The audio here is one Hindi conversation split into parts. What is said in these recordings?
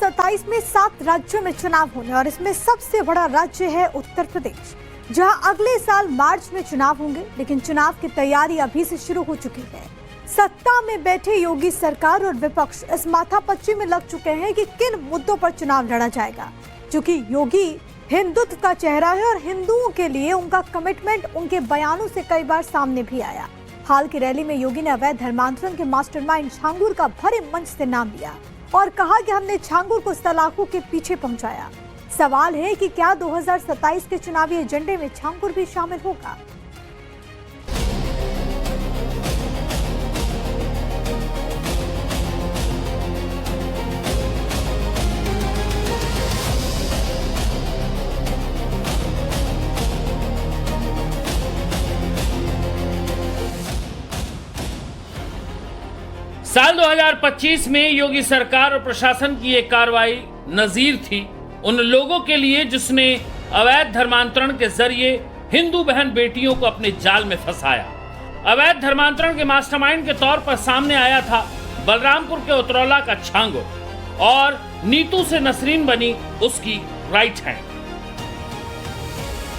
2027 में 7 राज्यों में चुनाव होने और इसमें सबसे बड़ा राज्य है उत्तर प्रदेश, जहां अगले साल मार्च में चुनाव होंगे। लेकिन चुनाव की तैयारी अभी से शुरू हो चुकी है। सत्ता में बैठे योगी सरकार और विपक्ष इस माथापच्ची में लग चुके हैं कि किन मुद्दों पर चुनाव लड़ा जाएगा। क्योंकि योगी हिंदुत्व का चेहरा है और हिंदुओं के लिए उनका कमिटमेंट उनके बयानों से कई बार सामने भी आया। हाल की रैली में योगी ने अवैध धर्मांतरण के मास्टरमाइंड छांगुर का भरे मंच से नाम लिया और कहा कि हमने छांगुर को सलाखों के पीछे पहुंचाया। सवाल है कि क्या 2027 के चुनावी एजेंडे में छांगुर भी शामिल होगा। साल 2025 में योगी सरकार और प्रशासन की एक कार्रवाई नजीर थी उन लोगों के लिए जिसने अवैध धर्मांतरण के जरिए हिंदू बहन बेटियों को अपने जाल में फंसाया। अवैध धर्मांतरण के मास्टरमाइंड के तौर पर सामने आया था बलरामपुर के उतरौला का छांगुर और नीतू से नसरीन बनी उसकी राइट हैंड।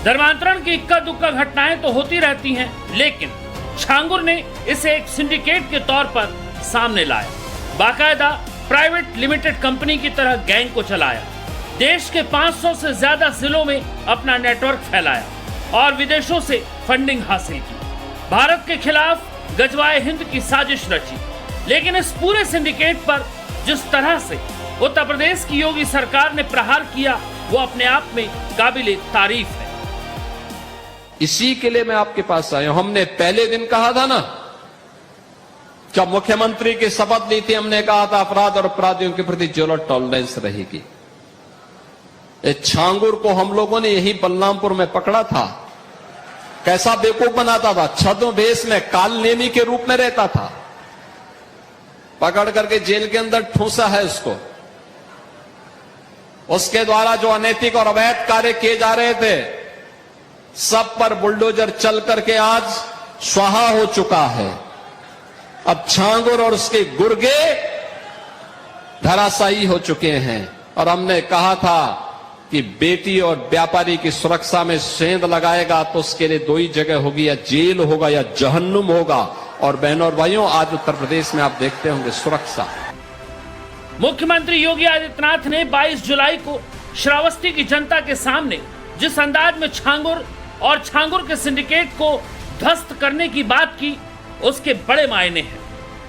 धर्मांतरण की इक्का दुक्का घटनाएं तो होती रहती हैं, लेकिन छांगुर ने इसे एक सिंडिकेट के तौर पर सामने लाया। बाकायदा प्राइवेट लिमिटेड कंपनी की तरह गैंग को चलाया, देश के 500 से ज्यादा जिलों में अपना नेटवर्क फैलाया और विदेशों से फंडिंग हासिल की। भारत के खिलाफ गजवाए हिंद की साजिश रची। लेकिन इस पूरे सिंडिकेट पर जिस तरह से उत्तर प्रदेश की योगी सरकार ने प्रहार किया वो अपने आप में काबिले तारीफ है। इसी के लिए मैं आपके पास आया हूं। हमने पहले दिन कहा था ना, जब मुख्यमंत्री की शपथ ली थी, हमने कहा था अपराध और अपराधियों के प्रति जीरो टॉलरेंस रहेगी। इस छांगुर को हम लोगों ने यही बलरामपुर में पकड़ा था। कैसा बेवकूफ बनाता था, छद्मवेश में कालनेमी के रूप में रहता था। पकड़ करके जेल के अंदर ठूसा है उसको। उसके द्वारा जो अनैतिक और अवैध कार्य किए जा रहे थे, सब पर बुलडोजर चल करके आज स्वाहा हो चुका है। अब छांगुर और उसके गुर्गे धराशायी हो चुके हैं। और हमने कहा था कि बेटी और व्यापारी की सुरक्षा में सेंध लगाएगा तो उसके लिए दो ही जगह होगी, या जेल होगा या जहन्नुम होगा। और बहनों और भाइयों, आज उत्तर प्रदेश में आप देखते होंगे सुरक्षा। मुख्यमंत्री योगी आदित्यनाथ ने 22 जुलाई को श्रावस्ती की जनता के सामने जिस अंदाज में छांगुर और छांगुर के सिंडिकेट को ध्वस्त करने की बात की, उसके बड़े मायने हैं।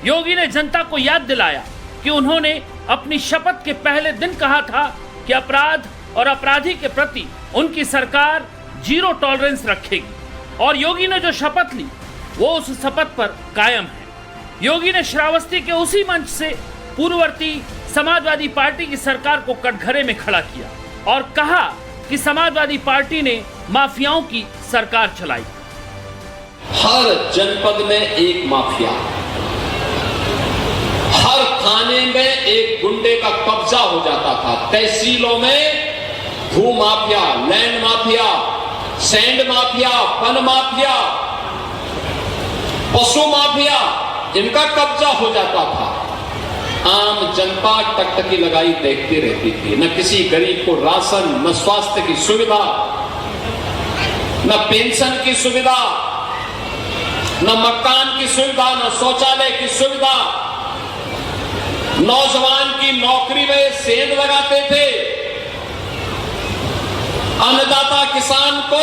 योगी ने जनता को याद दिलाया कि उन्होंने अपनी शपथ के पहले दिन कहा था कि अपराध और अपराधी के प्रति उनकी सरकार जीरो टॉलरेंस रखेगी। और योगी ने जो शपथ ली वो उस शपथ पर कायम है। योगी ने श्रावस्ती के उसी मंच से पूर्ववर्ती समाजवादी पार्टी की सरकार को कटघरे में खड़ा किया और कहा कि समाजवादी पार्टी ने माफियाओं की सरकार चलाई। हर जनपद में एक माफिया, हर थाने में एक गुंडे का कब्जा हो जाता था। तहसीलों में भू mafia, land mafia, sand mafia, one mafia, पशु माफिया, इनका कब्जा हो जाता था। आम जनता टकटकी लगाई देखती रहती थी। न किसी गरीब को राशन, न स्वास्थ्य की सुविधा, न पेंशन की सुविधा, न मकान की सुविधा, न शौचालय की सुविधा। नौजवान की नौकरी में सेंध लगाते थे। अन्नदाता किसान को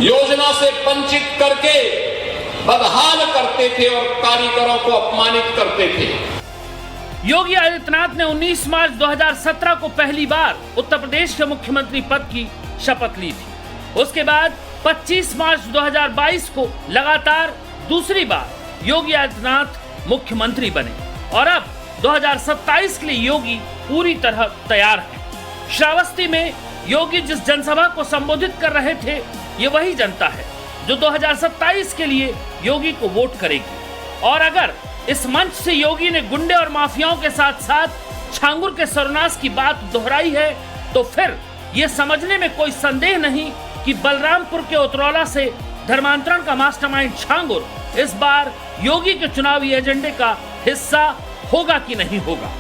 योजना से वंचित करके बदहाल करते थे और कारीगरों को अपमानित करते थे। योगी आदित्यनाथ ने 19 मार्च 2017 को पहली बार उत्तर प्रदेश के मुख्यमंत्री पद की शपथ ली थी। उसके बाद 25 मार्च 2022 को लगातार दूसरी बार योगी आदित्यनाथ मुख्यमंत्री बने और अब 2027 के लिए योगी पूरी तरह तैयार हैं। श्रावस्ती में योगी जिस जनसभा को संबोधित कर रहे थे, ये वही जनता है जो 2027 के लिए योगी को वोट करेगी। और अगर इस मंच से योगी ने गुंडे और माफियाओं के साथ साथ छांगुर के सर्वनाश की बात दोहराई है, तो फिर ये समझने में कोई संदेह नहीं कि बलरामपुर के उतरौला से धर्मांतरण का मास्टरमाइंड छांगुर इस बार योगी के चुनावी एजेंडे का हिस्सा होगा कि नहीं होगा।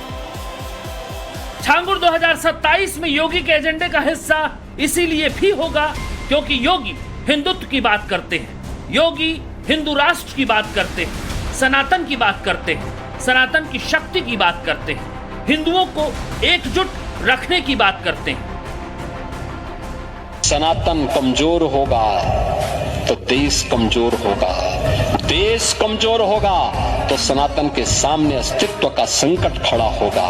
छांगुर 2027 में योगी के एजेंडे का हिस्सा इसीलिए भी होगा क्योंकि योगी हिंदुत्व की बात करते हैं, योगी हिंदू राष्ट्र की बात करते हैं, सनातन की बात करते हैं, सनातन की शक्ति की बात करते हैं, हिंदुओं को एकजुट रखने की बात करते हैं। सनातन कमजोर होगा तो देश कमजोर होगा, देश कमजोर होगा तो सनातन के सामने अस्तित्व का संकट खड़ा होगा।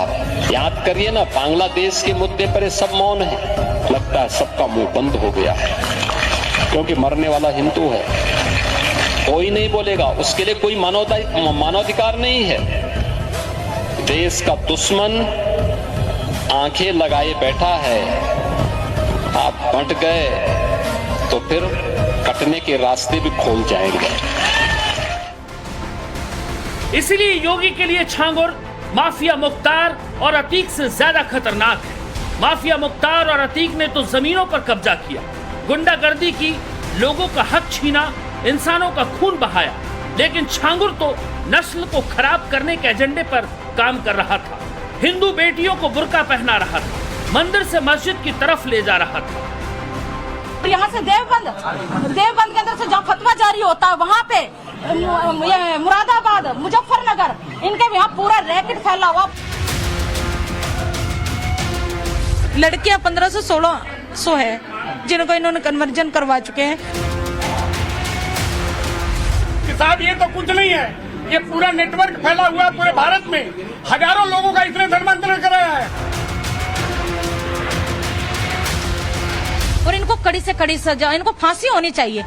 याद करिए ना, बांग्लादेश के मुद्दे पर सब मौन है, लगता है सबका मुंह बंद हो गया है क्योंकि मरने वाला हिंदू है, कोई नहीं बोलेगा, उसके लिए कोई मानवाधिकार नहीं है। देश का दुश्मन आंखें लगाए बैठा है, आप बंट गए तो फिर कटने के रास्ते भी खोल जाएंगे। इसलिए योगी के लिए छांगुर माफिया मुख्तार और अतीक से ज्यादा खतरनाक है। माफिया मुख्तार और अतीक ने तो जमीनों पर कब्जा किया, गुंडागर्दी की, लोगों का हक छीना, इंसानों का खून बहाया, लेकिन छांगुर तो नस्ल को खराब करने के एजेंडे पर काम कर रहा था। हिंदू बेटियों को बुर्का पहना रहा था, मंदिर से मस्जिद की तरफ ले जा रहा था। यहाँ से देवबंद के अंदर से जहाँ फतवा जारी होता है वहाँ पे ये मुरादाबाद, मुजफ्फरनगर, इनके यहाँ पूरा रैकेट फैला हुआ। लड़कियां 1500-1600 है जिनको इन्होंने कन्वर्जन करवा चुके हैं। साहब ये तो कुछ नहीं है, ये पूरा नेटवर्क फैला हुआ है पूरे भारत में, हजारों लोगों का इसने धर्मांतरण कराया है। और इनको कड़ी से कड़ी सजा, इनको फांसी होनी चाहिए।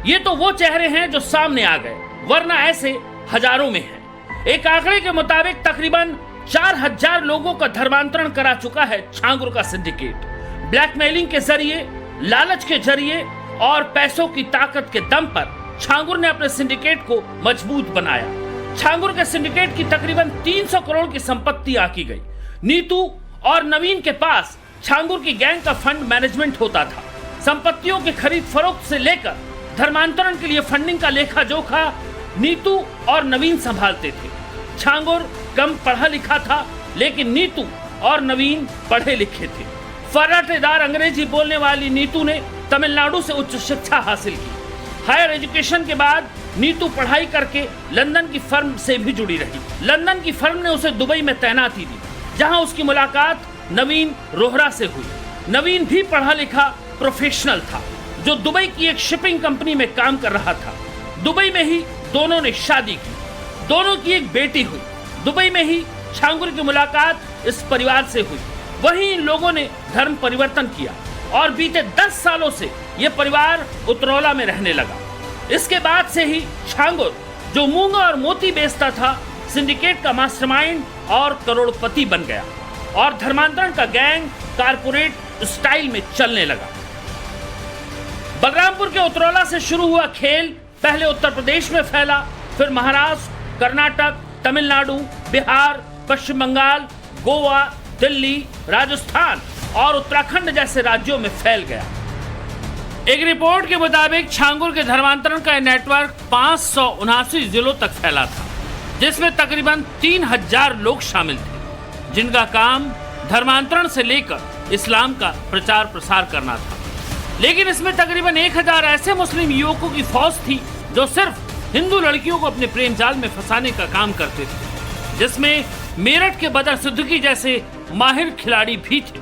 ये तो वो चेहरे हैं जो सामने आ गए, वरना ऐसे हजारों में हैं। एक आंकड़े के मुताबिक तकरीबन 4000 लोगों का धर्मांतरण करा चुका है छांगुर का सिंडिकेट। ब्लैकमेलिंग के जरिए, लालच के जरिए और पैसों की ताकत के दम पर छांगुर ने अपने सिंडिकेट को मजबूत बनाया। छांगुर के सिंडिकेट की तकरीबन 300 करोड़ की संपत्ति आकी गई। नीतू और नवीन के पास छांगुर की गैंग का फंड मैनेजमेंट होता था। संपत्तियों की खरीद फरोख्त से लेकर धर्मांतरण के लिए फंडिंग का लेखा जोखा नीतू और नवीन संभालते थे। छांगुर कम पढ़ा लिखा था, लेकिन नीतू और नवीन पढ़े लिखे थे। फर्राटेदार अंग्रेजी बोलने वाली नीतू ने तमिलनाडु से उच्च शिक्षा हासिल की। हायर एजुकेशन के बाद नीतू पढ़ाई करके लंदन की फर्म से भी जुड़ी रही। लंदन की फर्म ने उसे दुबई में तैनाती दी, जहां उसकी मुलाकात नवीन रोहरा से हुई। नवीन भी पढ़ा लिखा प्रोफेशनल था, जो दुबई की एक शिपिंग कंपनी में काम कर रहा था। दुबई में ही दोनों ने शादी की, दोनों की एक बेटी हुई। दुबई में ही छांगुर की मुलाकात इस परिवार से हुई। वहीं इन लोगों ने धर्म परिवर्तन किया और बीते 10 सालों से यह परिवार उतरौला में रहने लगा। इसके बाद से ही छांगुर, जो मूंगा और मोती बेचता था, सिंडिकेट का मास्टरमाइंड और करोड़पति बन गया और धर्मांतरण का गैंग कारपोरेट स्टाइल में चलने लगा। बलरामपुर के उतरौला से शुरू हुआ खेल पहले उत्तर प्रदेश में फैला, फिर महाराष्ट्र, कर्नाटक, तमिलनाडु, बिहार, पश्चिम बंगाल, गोवा, दिल्ली, राजस्थान और उत्तराखंड जैसे राज्यों में फैल गया। एक रिपोर्ट के मुताबिक छांगुर के धर्मांतरण का नेटवर्क 579 जिलों तक फैला था, जिसमें तकरीबन 3000 लोग शामिल थे, जिनका काम धर्मांतरण से लेकर इस्लाम का प्रचार प्रसार करना था। लेकिन इसमें तकरीबन 1000 ऐसे मुस्लिम युवकों की फौज थी जो सिर्फ हिंदू लड़कियों को अपने प्रेम जाल में फंसाने का काम करते थे, जिसमें मेरठ के बदर सिद्दीकी जैसे माहिर खिलाड़ी भी थे।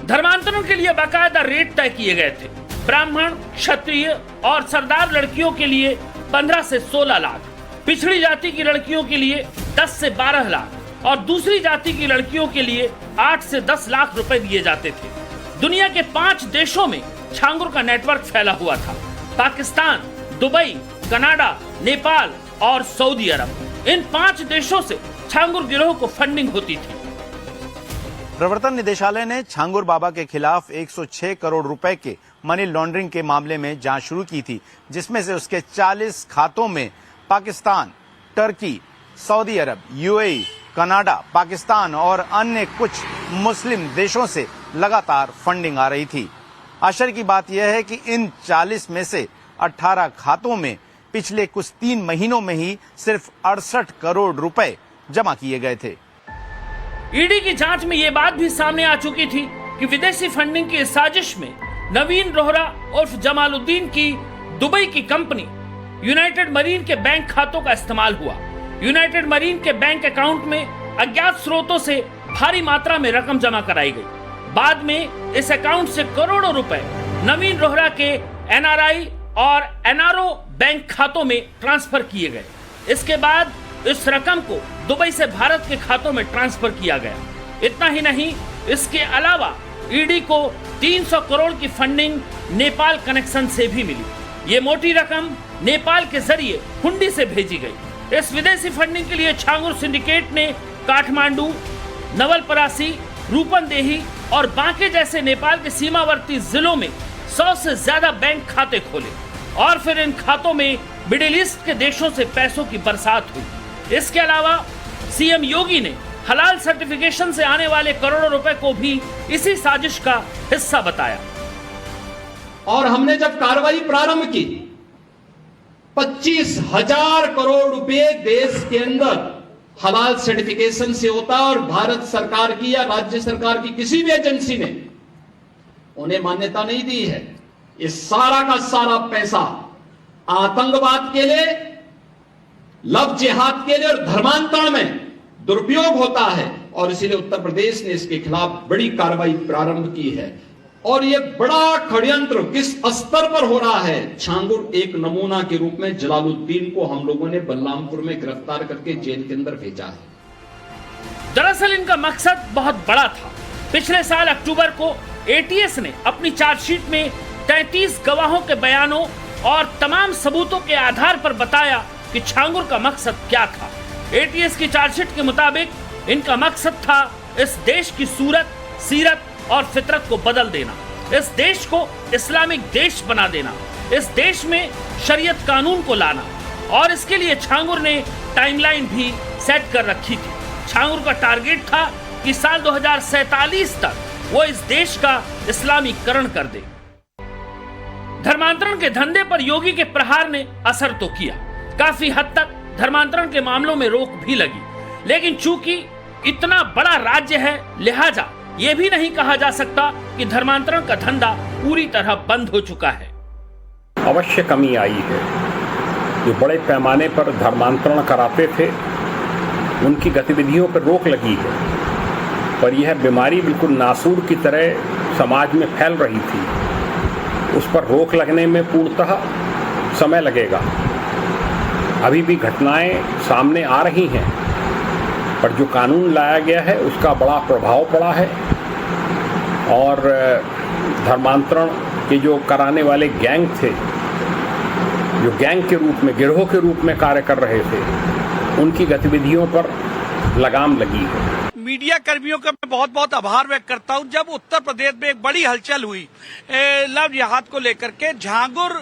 धर्मांतरण के लिए बाकायदा रेट तय किए गए थे। ब्राह्मण, क्षत्रिय और सरदार लड़कियों के लिए 15 से 16 लाख, पिछड़ी जाति की लड़कियों के लिए 10 से 12 लाख और दूसरी जाति की लड़कियों के लिए 8 से 10 लाख रुपए दिए जाते थे। दुनिया के 5 देशों में छांगुर का नेटवर्क फैला हुआ था: पाकिस्तान, दुबई, कनाडा, नेपाल और सऊदी अरब। इन 5 देशों से छांगुर गिरोह को फंडिंग होती थी। प्रवर्तन निदेशालय ने छांगुर बाबा के खिलाफ 106 करोड़ रुपए के मनी लॉन्ड्रिंग के मामले में जांच शुरू की थी, जिसमें से उसके 40 खातों में पाकिस्तान, टर्की, सऊदी अरब, यूएई, कनाडा, पाकिस्तान और अन्य कुछ मुस्लिम देशों से लगातार फंडिंग आ रही थी। आश्चर्य की बात यह है कि इन 40 में से 18 खातों में पिछले कुछ 3 महीनों में ही सिर्फ 68 करोड़ रुपए जमा किए गए थे। ईडी की जांच में ये बात भी सामने आ चुकी थी कि विदेशी फंडिंग की इस साजिश में नवीन रोहरा उर्फ जमालुद्दीन की दुबई की कंपनी यूनाइटेड मरीन के बैंक खातों का इस्तेमाल हुआ। यूनाइटेड मरीन के बैंक अकाउंट में अज्ञात स्रोतों से भारी मात्रा में रकम जमा कराई गई। बाद में इस अकाउंट से करोड़ों रुपए नवीन रोहरा के एनआरआई और एनआरओ बैंक खातों में ट्रांसफर किए गए। इसके बाद इस रकम को दुबई से भारत के खातों में ट्रांसफर किया गया। इतना ही नहीं, इसके अलावा ईडी को 300 करोड़ की फंडिंग नेपाल कनेक्शन से भी मिली। ये मोटी रकम नेपाल के जरिए हुंडी से भेजी गई। इस विदेशी फंडिंग के लिए छांगुर सिंडिकेट ने काठमांडू, नवलपरासी, रूपनदेही और बांके जैसे नेपाल के सीमावर्ती जिलों में 100 से ज्यादा बैंक खाते खोले और फिर इन खातों में मिडिल ईस्ट के देशों से पैसों की बरसात हुई। इसके अलावा सीएम योगी ने हलाल सर्टिफिकेशन से आने वाले करोड़ों रुपए को भी इसी साजिश का हिस्सा बताया। और हमने जब कार्रवाई प्रारंभ की, 25,000 करोड़ रुपए देश के अंदर हलाल सर्टिफिकेशन से होता है और भारत सरकार की या राज्य सरकार की किसी भी एजेंसी ने उन्हें मान्यता नहीं दी है। ये सारा का सारा पैसा आतंकवाद के लिए, लव जिहाद के लिए और धर्मांतरण में दुरुपयोग होता है और इसीलिए उत्तर प्रदेश ने इसके खिलाफ बड़ी कार्रवाई प्रारंभ की है। और ये बड़ा षड्यंत्र किस स्तर पर हो रहा है, छांगुर एक नमूना के रूप में जलालुद्दीन को हम लोगों ने बलरामपुर में गिरफ्तार करके जेल के अंदर भेजा है। दरअसल इनका मकसद बहुत बड़ा था। पिछले साल अक्टूबर को एटीएस ने अपनी चार्जशीट में 33 गवाहों के बयानों और तमाम सबूतों के आधार पर बताया कि छांगुर का मकसद क्या था। एटीएस की चार्जशीट के मुताबिक इनका मकसद था इस देश की सूरत, सीरत और फितरत को बदल देना, इस देश को इस्लामिक देश बना देना, इस देश में शरीयत कानून को लाना। और इसके लिए छांगुर ने टाइमलाइन भी सेट कर रखी थी। छांगुर का टारगेट था कि साल 2047 तक वो इस देश का इस्लामीकरण कर दे। धर्मांतरण के धंधे पर योगी के प्रहार ने असर तो किया, काफी हद तक धर्मांतरण के मामलों में रोक भी लगी, लेकिन चूंकि इतना बड़ा राज्य है लिहाजा यह भी नहीं कहा जा सकता कि धर्मांतरण का धंधा पूरी तरह बंद हो चुका है। अवश्य कमी आई है। जो बड़े पैमाने पर धर्मांतरण कराते थे उनकी गतिविधियों पर रोक लगी है, पर यह बीमारी बिल्कुल नासूर की तरह समाज में फैल रही थी। उस पर रोक लगने में पूर्णतः समय लगेगा। अभी भी घटनाएं सामने आ रही हैं, पर जो कानून लाया गया है उसका बड़ा प्रभाव पड़ा है और धर्मांतरण के जो कराने वाले गैंग थे, जो गैंग के रूप में, गिरोह के रूप में कार्य कर रहे थे, उनकी गतिविधियों पर लगाम लगी है। मीडिया कर्मियों का मैं बहुत बहुत आभार व्यक्त करता हूं। जब उत्तर प्रदेश में एक बड़ी हलचल हुई लव जिहाद को लेकर के, छांगुर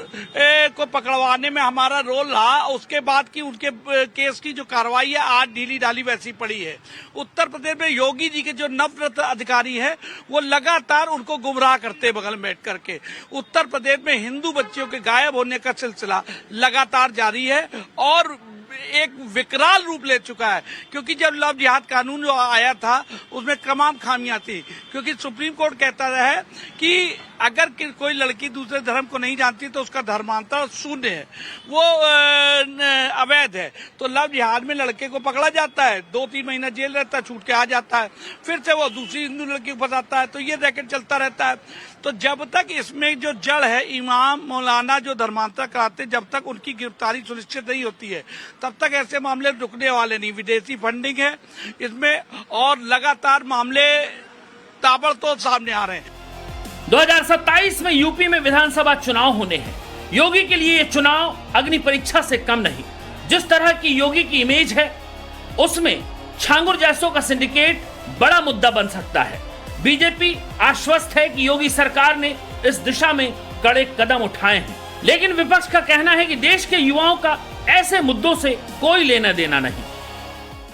को पकड़वाने में हमारा रोल रहा, उसके बाद की उनके केस की जो कार्रवाई है आज ढीली ढाली वैसी पड़ी है। उत्तर प्रदेश में योगी जी के जो नवनियुक्त अधिकारी हैं वो लगातार उनको गुमराह करते बगल में बैठ करके। उत्तर प्रदेश में हिंदू बच्चियों के गायब होने का सिलसिला लगातार जारी है और एक विकराल रूप ले चुका है, क्योंकि जब लव जिहाद कानून जो आया था उसमें तमाम खामियां थी, क्योंकि सुप्रीम कोर्ट कहता है कि अगर कोई लड़की दूसरे धर्म को नहीं जानती तो उसका धर्मांतरण शून्य है, वो अवैध है। तो लव जिहाद में लड़के को पकड़ा जाता है, 2-3 महीना जेल रहता है, छूट के आ जाता है, फिर से वो दूसरी हिंदू लड़की को फंसाता है, तो ये रैकेट चलता रहता है। तो जब तक इसमें जो जड़ है, इमाम मौलाना जो धर्मांतरण कराते, जब तक उनकी गिरफ्तारी सुनिश्चित नहीं होती है तब तक ऐसे मामले रुकने वाले नहीं। विदेशी फंडिंग है इसमें और लगातार मामले ताबड़तोड़ सामने आ रहे हैं। 2027 में यूपी में विधानसभा चुनाव होने हैं। योगी के लिए ये चुनाव अग्नि परीक्षा से कम नहीं। जिस तरह की योगी की इमेज है उसमें छांगुर जैसों का सिंडिकेट बड़ा मुद्दा बन सकता है। बीजेपी आश्वस्त है कि योगी सरकार ने इस दिशा में कड़े कदम उठाए हैं, लेकिन विपक्ष का कहना है कि देश के युवाओं का ऐसे मुद्दों से कोई लेना देना नहीं।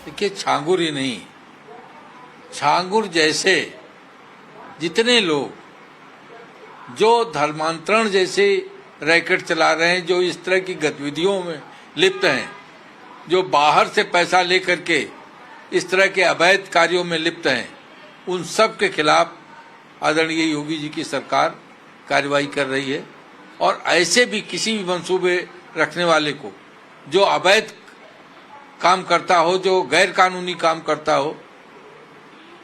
देखिए, छांगुर ही नहीं, छांगुर जैसे जितने लोग जो धर्मांतरण जैसे रैकेट चला रहे हैं, जो इस तरह की गतिविधियों में लिप्त हैं, जो बाहर से पैसा लेकर के इस तरह के अवैध कार्यों में लिप्त हैं, उन सब के खिलाफ आदरणीय योगी जी की सरकार कार्रवाई कर रही है। और ऐसे भी किसी भी मंसूबे रखने वाले को, जो अवैध काम करता हो, जो गैर कानूनी काम करता हो,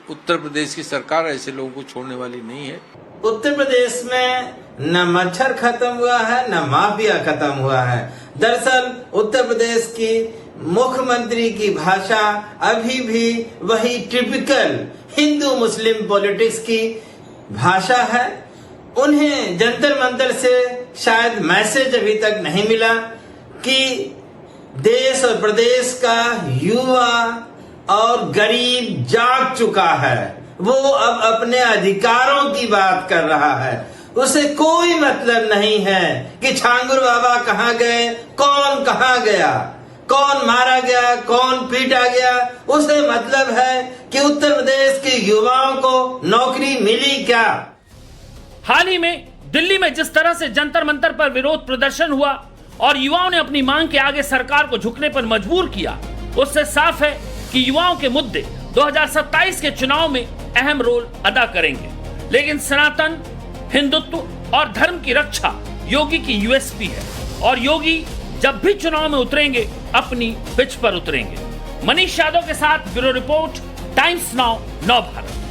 उत्तर प्रदेश की सरकार ऐसे लोगों को छोड़ने वाली नहीं है। उत्तर प्रदेश में न मच्छर खत्म हुआ है, न माफिया खत्म हुआ है। दरअसल उत्तर प्रदेश की मुख्यमंत्री की भाषा अभी भी वही टिपिकल हिंदू मुस्लिम पॉलिटिक्स की भाषा है। उन्हें जंतर मंतर से शायद मैसेज अभी तक नहीं मिला कि देश और प्रदेश का युवा और गरीब जाग चुका है, वो अब अपने अधिकारों की बात कर रहा है। उसे कोई मतलब नहीं है कि छांगुर बाबा कहाँ गए, कौन कहाँ गया, कौन मारा गया, कौन पीटा गया। उसे मतलब है कि उत्तर प्रदेश के युवाओं को नौकरी मिली क्या। हाल ही में दिल्ली में जिस तरह से जंतर मंतर पर विरोध प्रदर्शन हुआ और युवाओं ने अपनी मांग के आगे सरकार को झुकने पर मजबूर किया, उससे साफ है कि युवाओं के मुद्दे 2027 के चुनाव में अहम रोल अदा करेंगे। लेकिन सनातन, हिंदुत्व और धर्म की रक्षा योगी की यूएसपी है और योगी जब भी चुनाव में उतरेंगे अपनी पिच पर उतरेंगे। मनीष यादव के साथ ब्यूरो रिपोर्ट, टाइम्स नाउ, नव भारत।